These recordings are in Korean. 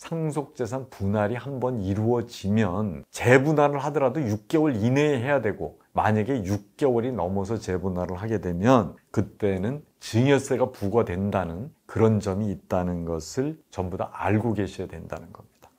상속재산 분할이 한번 이루어지면 재분할을 하더라도 6개월 이내에 해야 되고, 만약에 6개월이 넘어서 재분할을 하게 되면 그때는 증여세가 부과된다는 그런 점이 있다는 것을 전부 다 알고 계셔야 된다는 겁니다.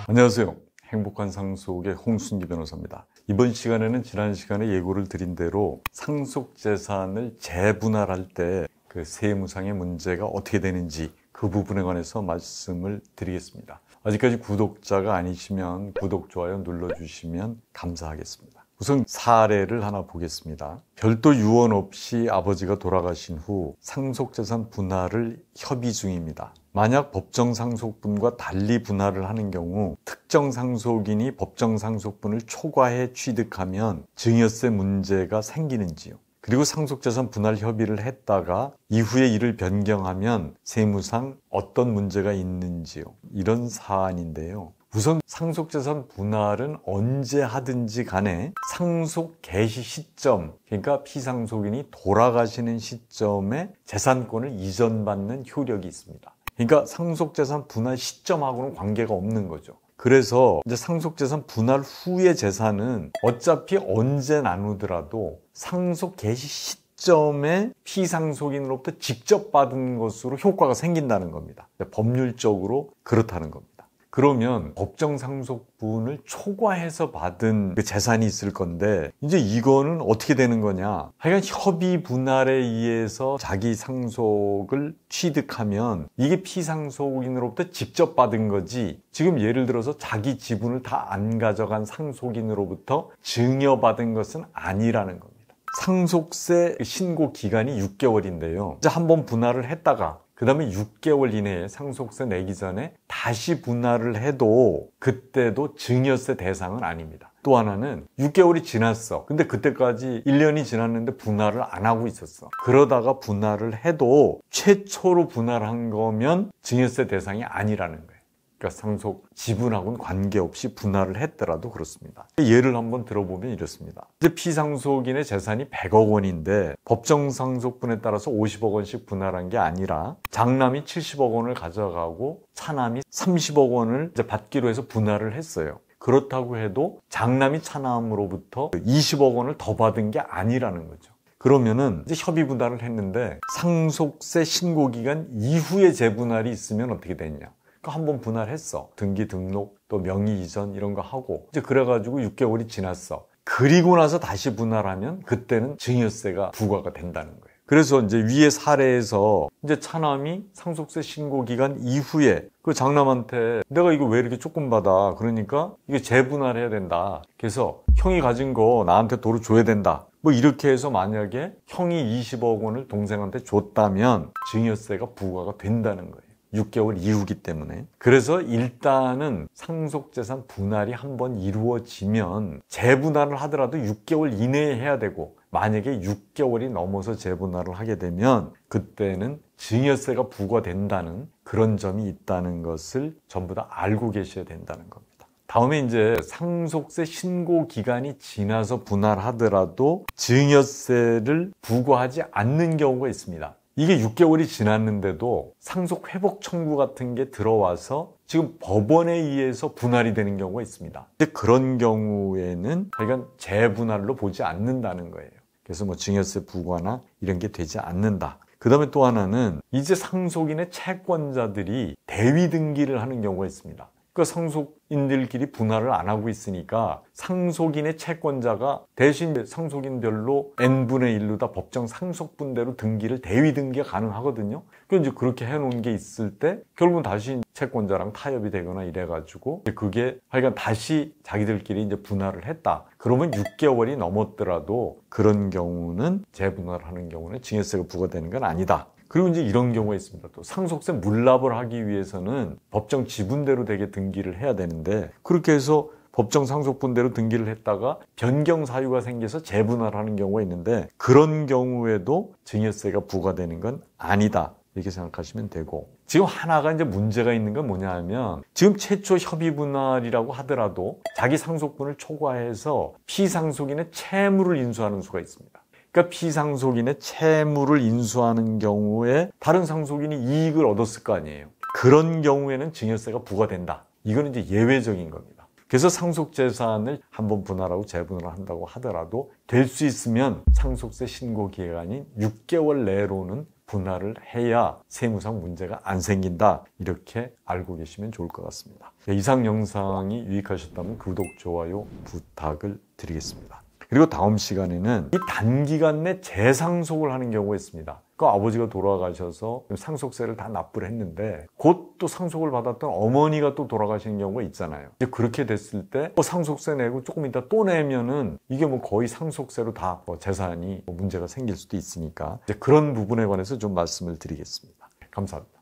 안녕하세요. 행복한 상속의 홍순기 변호사입니다. 이번 시간에는 지난 시간에 예고를 드린 대로 상속재산을 재분할할 때 그 세무상의 문제가 어떻게 되는지 그 부분에 관해서 말씀을 드리겠습니다. 아직까지 구독자가 아니시면 구독, 좋아요 눌러주시면 감사하겠습니다. 우선 사례를 하나 보겠습니다. 별도 유언 없이 아버지가 돌아가신 후 상속재산 분할을 협의 중입니다. 만약 법정상속분과 달리 분할을 하는 경우 특정 상속인이 법정상속분을 초과해 취득하면 증여세 문제가 생기는지요. 그리고 상속재산 분할 협의를 했다가 이후에 이를 변경하면 세무상 어떤 문제가 있는지요. 이런 사안인데요. 우선 상속재산 분할은 언제 하든지 간에 상속 개시 시점, 그러니까 피상속인이 돌아가시는 시점에 재산권을 이전받는 효력이 있습니다. 그러니까 상속재산 분할 시점하고는 관계가 없는 거죠. 그래서 이제 상속재산 분할 후의 재산은 어차피 언제 나누더라도 상속 개시 시점에 피상속인으로부터 직접 받은 것으로 효과가 생긴다는 겁니다. 법률적으로 그렇다는 겁니다. 그러면 법정상속분을 초과해서 받은 그 재산이 있을 건데 이제 이거는 어떻게 되는 거냐. 하여간 협의 분할에 의해서 자기 상속을 취득하면 이게 피상속인으로부터 직접 받은 거지, 지금 예를 들어서 자기 지분을 다 안 가져간 상속인으로부터 증여받은 것은 아니라는 겁니다. 상속세 신고 기간이 6개월인데요. 이제 한번 분할을 했다가 그 다음에 6개월 이내에 상속세 내기 전에 다시 분할을 해도 그때도 증여세 대상은 아닙니다. 또 하나는 6개월이 지났어. 근데 그때까지 1년이 지났는데 분할을 안 하고 있었어. 그러다가 분할을 해도 최초로 분할한 거면 증여세 대상이 아니라는 거예요. 그러니까 상속 지분하고는 관계없이 분할을 했더라도 그렇습니다. 예를 한번 들어보면 이렇습니다. 이제 피상속인의 재산이 100억 원인데 법정상속분에 따라서 50억 원씩 분할한 게 아니라 장남이 70억 원을 가져가고 차남이 30억 원을 이제 받기로 해서 분할을 했어요. 그렇다고 해도 장남이 차남으로부터 20억 원을 더 받은 게 아니라는 거죠. 그러면은 이제 협의 분할을 했는데 상속세 신고 기간 이후에 재분할이 있으면 어떻게 되냐? 한번 분할했어. 등기 등록 또 명의 이전 이런 거 하고 이제 그래가지고 6개월이 지났어. 그리고 나서 다시 분할하면 그때는 증여세가 부과가 된다는 거예요. 그래서 이제 위의 사례에서 이제 차남이 상속세 신고 기간 이후에 그 장남한테 내가 이거 왜 이렇게 조금 받아? 그러니까 이게 재분할해야 된다. 그래서 형이 가진 거 나한테 도로 줘야 된다. 뭐 이렇게 해서 만약에 형이 20억 원을 동생한테 줬다면 증여세가 부과가 된다는 거예요. 6개월 이후기 때문에. 그래서 일단은 상속재산 분할이 한번 이루어지면 재분할을 하더라도 6개월 이내에 해야 되고, 만약에 6개월이 넘어서 재분할을 하게 되면 그때는 증여세가 부과된다는 그런 점이 있다는 것을 전부 다 알고 계셔야 된다는 겁니다. 다음에 이제 상속세 신고 기간이 지나서 분할하더라도 증여세를 부과하지 않는 경우가 있습니다. 이게 6개월이 지났는데도 상속 회복 청구 같은 게 들어와서 지금 법원에 의해서 분할이 되는 경우가 있습니다. 근데 그런 경우에는 그러니까 재분할로 보지 않는다는 거예요. 그래서 뭐 증여세 부과나 이런 게 되지 않는다. 그 다음에 또 하나는 이제 상속인의 채권자들이 대위 등기를 하는 경우가 있습니다. 그러니까 상속인들끼리 분할을 안 하고 있으니까 상속인의 채권자가 대신 상속인별로 n분의 1로 다 법정 상속분대로 등기를 대위 등기가 가능하거든요. 그러니까 이제 그렇게 해놓은 게 있을 때 결국은 다시 채권자랑 타협이 되거나 이래가지고 그게 하여간 다시 자기들끼리 이제 분할을 했다. 그러면 6개월이 넘었더라도 그런 경우는 재분할하는 경우는 증여세가 부과되는 건 아니다. 그리고 이제 이런 경우가 있습니다. 또 상속세 물납을 하기 위해서는 법정 지분대로 되게 등기를 해야 되는데 그렇게 해서 법정 상속분대로 등기를 했다가 변경 사유가 생겨서 재분할하는 경우가 있는데 그런 경우에도 증여세가 부과되는 건 아니다. 이렇게 생각하시면 되고, 지금 하나가 이제 문제가 있는 건 뭐냐 하면 지금 최초 협의 분할이라고 하더라도 자기 상속분을 초과해서 피상속인의 채무를 인수하는 수가 있습니다. 그러니까 피상속인의 채무를 인수하는 경우에 다른 상속인이 이익을 얻었을 거 아니에요. 그런 경우에는 증여세가 부과된다. 이거는 이제 예외적인 겁니다. 그래서 상속재산을 한번 분할하고 재분할을 한다고 하더라도 될 수 있으면 상속세 신고 기간인 6개월 내로는 분할을 해야 세무상 문제가 안 생긴다. 이렇게 알고 계시면 좋을 것 같습니다. 이상 영상이 유익하셨다면 구독, 좋아요 부탁을 드리겠습니다. 그리고 다음 시간에는 이 단기간 내 재상속을 하는 경우가 있습니다. 그 아버지가 돌아가셔서 상속세를 다 납부를 했는데 곧 또 상속을 받았던 어머니가 또 돌아가시는 경우가 있잖아요. 이제 그렇게 됐을 때 상속세 내고 조금 이따 또 내면은 이게 뭐 거의 상속세로 다 재산이 문제가 생길 수도 있으니까 이제 그런 부분에 관해서 좀 말씀을 드리겠습니다. 감사합니다.